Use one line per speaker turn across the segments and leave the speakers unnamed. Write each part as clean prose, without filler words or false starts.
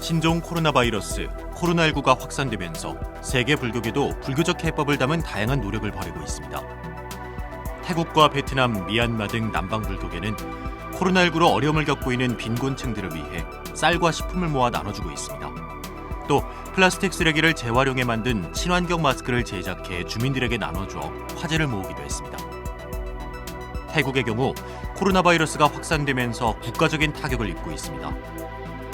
신종 코로나 바이러스 코로나19가 확산되면서 세계 불교계도 불교적 해법을 담은 다양한 노력을 벌이고 있습니다. 태국과 베트남, 미얀마 등 남방 불교계는 코로나19로 어려움을 겪고 있는 빈곤층들을 위해 쌀과 식품을 모아 나눠주고 있습니다. 또 플라스틱 쓰레기를 재활용해 만든 친환경 마스크를 제작해 주민들에게 나눠주어 화제를 모으기도 했습니다. 태국의 경우 코로나 바이러스가 확산되면서 국가적인 타격을 입고 있습니다.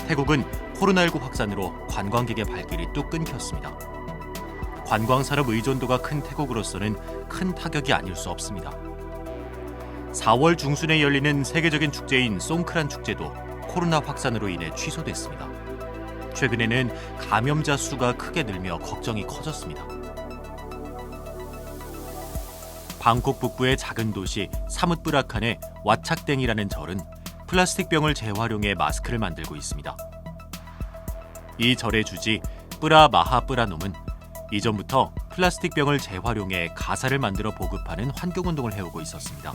태국은 코로나19 확산으로 관광객의 발길이 뚝 끊겼습니다. 관광산업 의존도가 큰 태국으로서는 큰 타격이 아닐 수 없습니다. 4월 중순에 열리는 세계적인 축제인 송크란 축제도 코로나 확산으로 인해 취소됐습니다. 최근에는 감염자 수가 크게 늘며 걱정이 커졌습니다. 방콕 북부의 작은 도시 사뭇브라칸의 와착땡이라는 절은 플라스틱 병을 재활용해 마스크를 만들고 있습니다. 이 절의 주지 뿌라 마하뿌라놈은 이전부터 플라스틱 병을 재활용해 가사를 만들어 보급하는 환경운동을 해오고 있었습니다.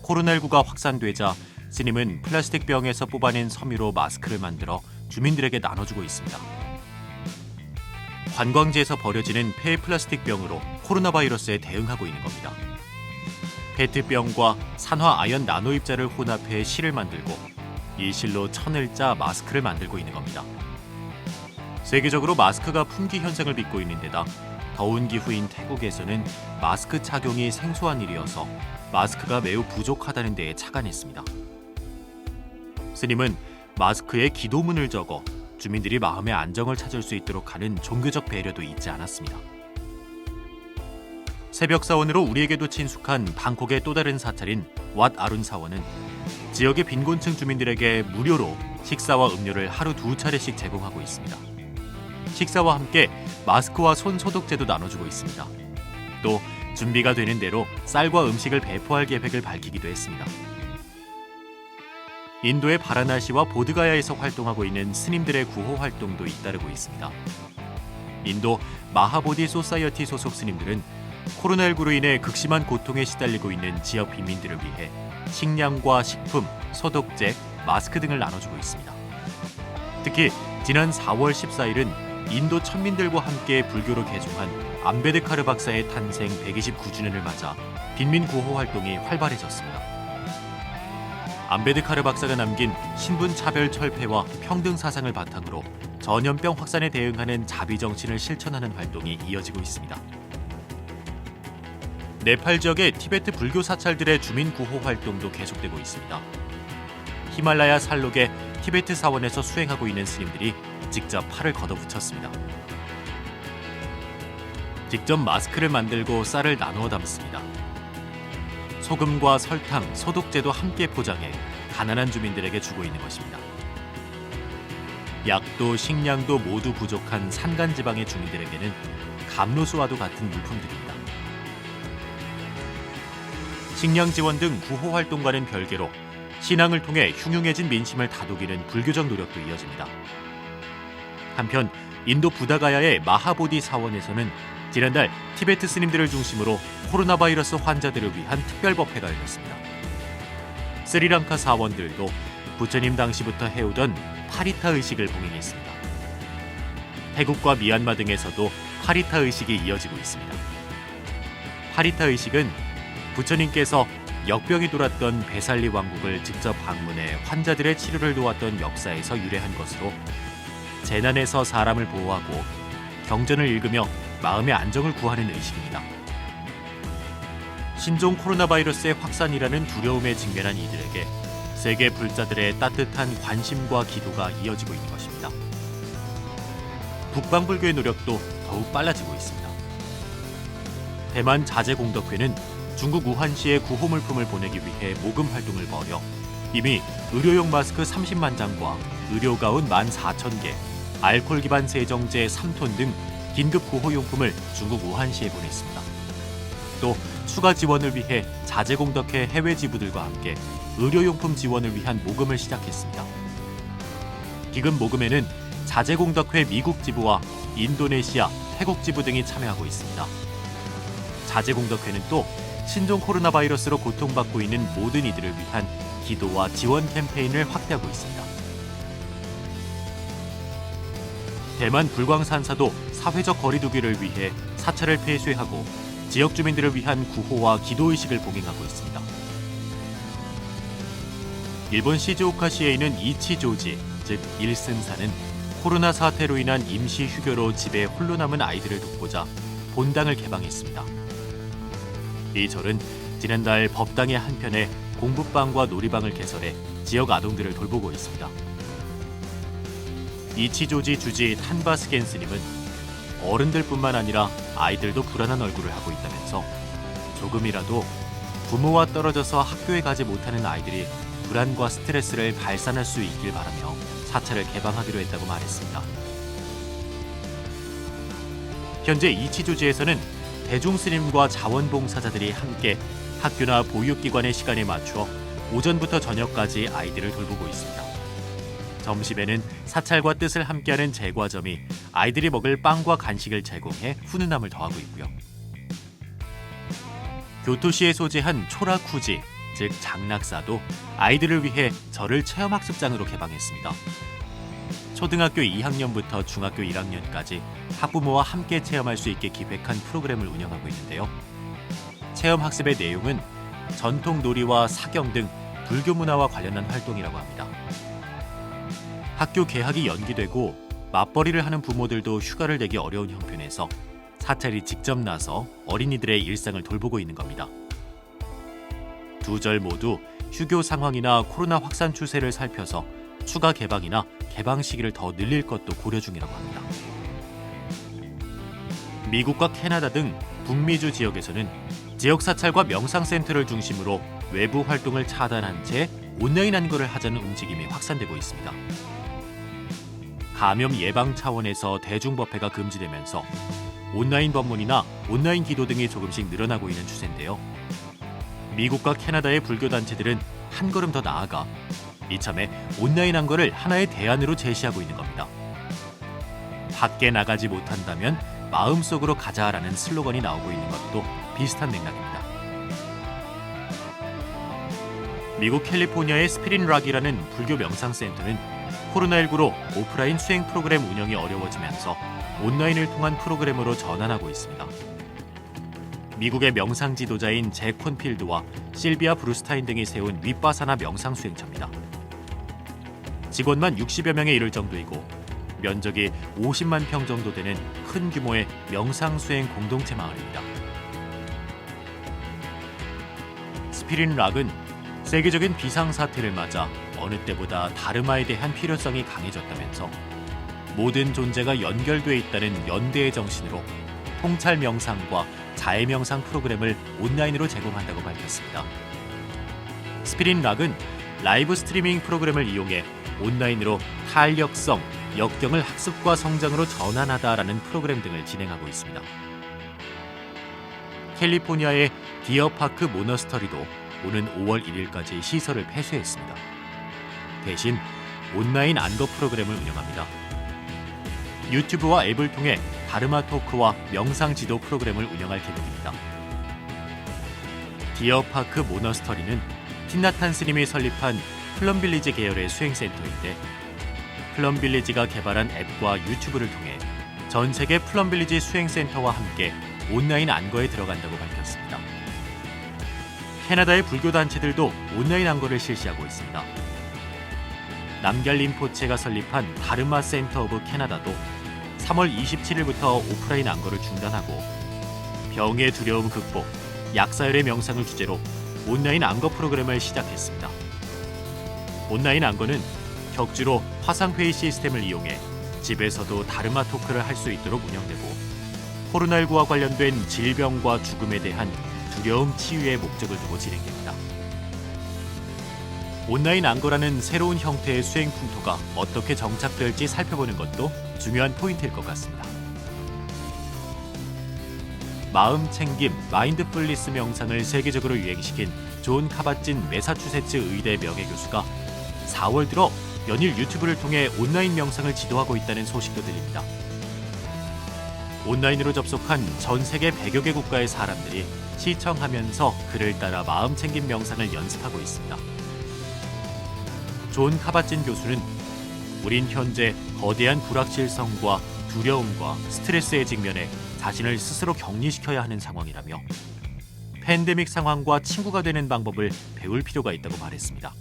코로나19가 확산되자 스님은 플라스틱 병에서 뽑아낸 섬유로 마스크를 만들어 주민들에게 나눠주고 있습니다. 관광지에서 버려지는 폐 플라스틱 병으로 코로나 바이러스에 대응하고 있는 겁니다. 페트병과 산화 아연 나노 입자를 혼합해 실을 만들고 이 실로 천을 짜 마스크를 만들고 있는 겁니다. 세계적으로 마스크가 품귀 현상을 빚고 있는 데다 더운 기후인 태국에서는 마스크 착용이 생소한 일이어서 마스크가 매우 부족하다는 데에 착안했습니다. 스님은 마스크에 기도문을 적어 주민들이 마음의 안정을 찾을 수 있도록 하는 종교적 배려도 잊지 않았습니다. 새벽 사원으로 우리에게도 친숙한 방콕의 또 다른 사찰인 왓 아룬 사원은 지역의 빈곤층 주민들에게 무료로 식사와 음료를 하루 2차례씩 제공하고 있습니다. 식사와 함께 마스크와 손 소독제도 나눠주고 있습니다. 또 준비가 되는 대로 쌀과 음식을 배포할 계획을 밝히기도 했습니다. 인도의 바라나시와 보드가야에서 활동하고 있는 스님들의 구호 활동도 잇따르고 있습니다. 인도 마하보디 소사이어티 소속 스님들은 코로나19로 인해 극심한 고통에 시달리고 있는 지역 빈민들을 위해 식량과 식품, 소독제, 마스크 등을 나눠주고 있습니다. 특히 지난 4월 14일은 인도 천민들과 함께 불교로 개종한 암베드카르 박사의 탄생 129주년을 맞아 빈민 구호 활동이 활발해졌습니다. 암베드카르 박사가 남긴 신분 차별 철폐와 평등 사상을 바탕으로 전염병 확산에 대응하는 자비 정신을 실천하는 활동이 이어지고 있습니다. 네팔 지역의 티베트 불교 사찰들의 주민 구호 활동도 계속되고 있습니다. 히말라야 산록의 티베트 사원에서 수행하고 있는 스님들이 직접 팔을 걷어붙였습니다. 직접 마스크를 만들고 쌀을 나누어 담습니다. 소금과 설탕, 소독제도 함께 포장해 가난한 주민들에게 주고 있는 것입니다. 약도 식량도 모두 부족한 산간지방의 주민들에게는 감로수와도 같은 물품들입니다. 식량 지원 등 구호 활동과는 별개로 신앙을 통해 흉흉해진 민심을 다독이는 불교적 노력도 이어집니다. 한편 인도 부다가야의 마하보디 사원에서는 지난달 티베트 스님들을 중심으로 코로나 바이러스 환자들을 위한 특별법회가 열렸습니다. 스리랑카 사원들도 부처님 당시부터 해오던 파리타 의식을 봉행했습니다. 태국과 미얀마 등에서도 파리타 의식이 이어지고 있습니다. 파리타 의식은 부처님께서 역병이 돌았던 베살리 왕국을 직접 방문해 환자들의 치료를 도왔던 역사에서 유래한 것으로 재난에서 사람을 보호하고 경전을 읽으며 마음의 안정을 구하는 의식입니다. 신종 코로나 바이러스의 확산이라는 두려움에 직면한 이들에게 세계 불자들의 따뜻한 관심과 기도가 이어지고 있는 것입니다. 북방불교의 노력도 더욱 빨라지고 있습니다. 대만 자재공덕회는 중국 우한시에 구호 물품을 보내기 위해 모금 활동을 벌여 이미 의료용 마스크 30만 장과 의료가운 14,000개, 알코올 기반 세정제 3톤 등 긴급 구호용품을 중국 우한시에 보냈습니다. 또 추가 지원을 위해 자재공덕회 해외 지부들과 함께 의료용품 지원을 위한 모금을 시작했습니다. 기금 모금에는 자재공덕회 미국 지부와 인도네시아, 태국 지부 등이 참여하고 있습니다. 자재공덕회는 또 신종 코로나 바이러스로 고통받고 있는 모든 이들을 위한 기도와 지원 캠페인을 확대하고 있습니다. 대만 불광산사도 사회적 거리두기를 위해 사찰을 폐쇄하고 지역 주민들을 위한 구호와 기도의식을 봉행하고 있습니다. 일본 시즈오카시에 있는 이치조지, 즉 일승사는 코로나 사태로 인한 임시 휴교로 집에 홀로 남은 아이들을 돕고자 본당을 개방했습니다. 이 절은 지난달 법당의 한편에 공부방과 놀이방을 개설해 지역 아동들을 돌보고 있습니다. 이치조지 주지 탄바스겐 스님은 어른들뿐만 아니라 아이들도 불안한 얼굴을 하고 있다면서 조금이라도 부모와 떨어져서 학교에 가지 못하는 아이들이 불안과 스트레스를 발산할 수 있길 바라며 사찰을 개방하기로 했다고 말했습니다. 현재 이치조지에서는 대중스님과 자원봉사자들이 함께 학교나 보육기관의 시간에 맞추어 오전부터 저녁까지 아이들을 돌보고 있습니다. 점심에는 사찰과 뜻을 함께하는 제과점이 아이들이 먹을 빵과 간식을 제공해 훈훈함을 더하고 있고요. 교토시에 소재한 초라쿠지, 즉 장락사도 아이들을 위해 절을 체험학습장으로 개방했습니다. 초등학교 2학년부터 중학교 1학년까지 학부모와 함께 체험할 수 있게 기획한 프로그램을 운영하고 있는데요. 체험학습의 내용은 전통 놀이와 사경 등 불교 문화와 관련한 활동이라고 합니다. 학교 개학이 연기되고 맞벌이를 하는 부모들도 휴가를 내기 어려운 형편에서 사찰이 직접 나서 어린이들의 일상을 돌보고 있는 겁니다. 두 절 모두 휴교 상황이나 코로나 확산 추세를 살펴서 추가 개방이나 개방 시기를 더 늘릴 것도 고려 중이라고 합니다. 미국과 캐나다 등 북미주 지역에서는 지역 사찰과 명상센터를 중심으로 외부 활동을 차단한 채 온라인 안거를 하자는 움직임이 확산되고 있습니다. 감염 예방 차원에서 대중법회가 금지되면서 온라인 법문이나 온라인 기도 등이 조금씩 늘어나고 있는 추세인데요. 미국과 캐나다의 불교단체들은 한 걸음 더 나아가 이참에 온라인 안거를 하나의 대안으로 제시하고 있는 겁니다. 밖에 나가지 못한다면 마음속으로 가자라는 슬로건이 나오고 있는 것도 비슷한 맥락입니다. 미국 캘리포니아의 스피릿락이라는 불교 명상센터는 코로나19로 오프라인 수행 프로그램 운영이 어려워지면서 온라인을 통한 프로그램으로 전환하고 있습니다. 미국의 명상 지도자인 잭 콘필드와 실비아 브루스타인 등이 세운 윗바사나 명상 수행처입니다. 직원만 60여 명에 이를 정도이고 면적이 50만 평 정도 되는 큰 규모의 명상 수행 공동체 마을입니다. 스피릿락은 세계적인 비상사태를 맞아 어느 때보다 다르마에 대한 필요성이 강해졌다면서 모든 존재가 연결돼 있다는 연대의 정신으로 통찰 명상과 자해 명상 프로그램을 온라인으로 제공한다고 밝혔습니다. 스피릿락은 라이브 스트리밍 프로그램을 이용해 온라인으로 탄력성, 역경을 학습과 성장으로 전환하다라는 프로그램 등을 진행하고 있습니다. 캘리포니아의 디어파크 모너스터리도 오는 5월 1일까지 시설을 폐쇄했습니다. 대신 온라인 안거 프로그램을 운영합니다. 유튜브와 앱을 통해 다르마 토크와 명상 지도 프로그램을 운영할 계획입니다. 디어파크 모너스터리는 틴나탄 스님이 설립한 플럼빌리지 계열의 수행센터인데 플럼빌리지가 개발한 앱과 유튜브를 통해 전 세계 플럼빌리지 수행센터와 함께 온라인 안거에 들어간다고 밝혔습니다. 캐나다의 불교단체들도 온라인 안거를 실시하고 있습니다. 남걀림포체가 설립한 다르마 센터 오브 캐나다도 3월 27일부터 오프라인 안거를 중단하고 병의 두려움 극복, 약사열의 명상을 주제로 온라인 안거 프로그램을 시작했습니다. 온라인 안거는 격주로 화상회의 시스템을 이용해 집에서도 다르마 토크를 할 수 있도록 운영되고 코로나19와 관련된 질병과 죽음에 대한 두려움 치유의 목적을 두고 진행됩니다. 온라인 안거라는 새로운 형태의 수행 풍토가 어떻게 정착될지 살펴보는 것도 중요한 포인트일 것 같습니다. 마음챙김, 마인드풀리스 명상을 세계적으로 유행시킨 존 카바찐 매사추세츠 의대 명예교수가 4월 들어 연일 유튜브를 통해 온라인 명상을 지도하고 있다는 소식도 들립니다. 온라인으로 접속한 전 세계 100여 개 국가의 사람들이 시청하면서 그를 따라 마음챙김 명상을 연습하고 있습니다. 존 카바찐 교수는 우린 현재 거대한 불확실성과 두려움과 스트레스에 직면해 자신을 스스로 격리시켜야 하는 상황이라며 팬데믹 상황과 친구가 되는 방법을 배울 필요가 있다고 말했습니다.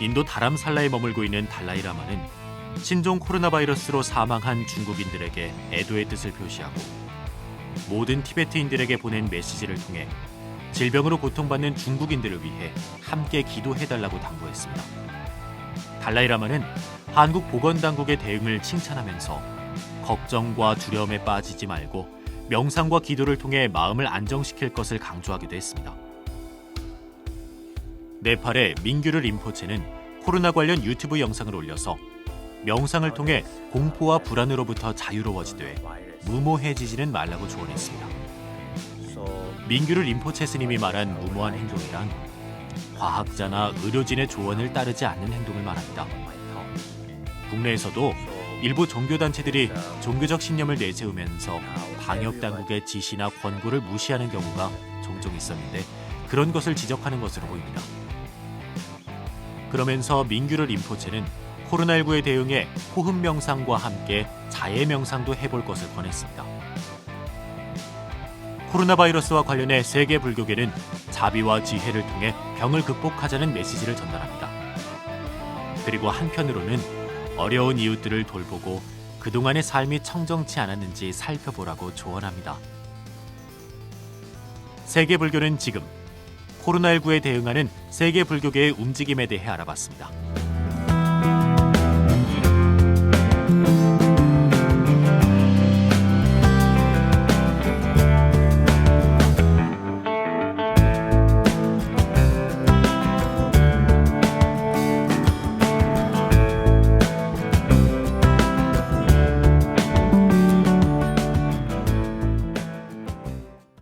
인도 다람살라에 머물고 있는 달라이라마는 신종 코로나 바이러스로 사망한 중국인들에게 애도의 뜻을 표시하고 모든 티베트인들에게 보낸 메시지를 통해 질병으로 고통받는 중국인들을 위해 함께 기도해달라고 당부했습니다. 달라이라마는 한국 보건당국의 대응을 칭찬하면서 걱정과 두려움에 빠지지 말고 명상과 기도를 통해 마음을 안정시킬 것을 강조하기도 했습니다. 네팔의 민규르 림포체는 코로나 관련 유튜브 영상을 올려서 명상을 통해 공포와 불안으로부터 자유로워지되 무모해지지는 말라고 조언했습니다. 민규르 림포체 스님이 말한 무모한 행동이란 과학자나 의료진의 조언을 따르지 않는 행동을 말합니다. 국내에서도 일부 종교단체들이 종교적 신념을 내세우면서 방역당국의 지시나 권고를 무시하는 경우가 종종 있었는데 그런 것을 지적하는 것으로 보입니다. 그러면서 민규르 림포체는 코로나19에 대응해 호흡 명상과 함께 자해 명상도 해볼 것을 권했습니다. 코로나 바이러스와 관련해 세계 불교계는 자비와 지혜를 통해 병을 극복하자는 메시지를 전달합니다. 그리고 한편으로는 어려운 이웃들을 돌보고 그동안의 삶이 청정치 않았는지 살펴보라고 조언합니다. 세계 불교는 지금 코로나19에 대응하는 세계 불교계의 움직임에 대해 알아봤습니다.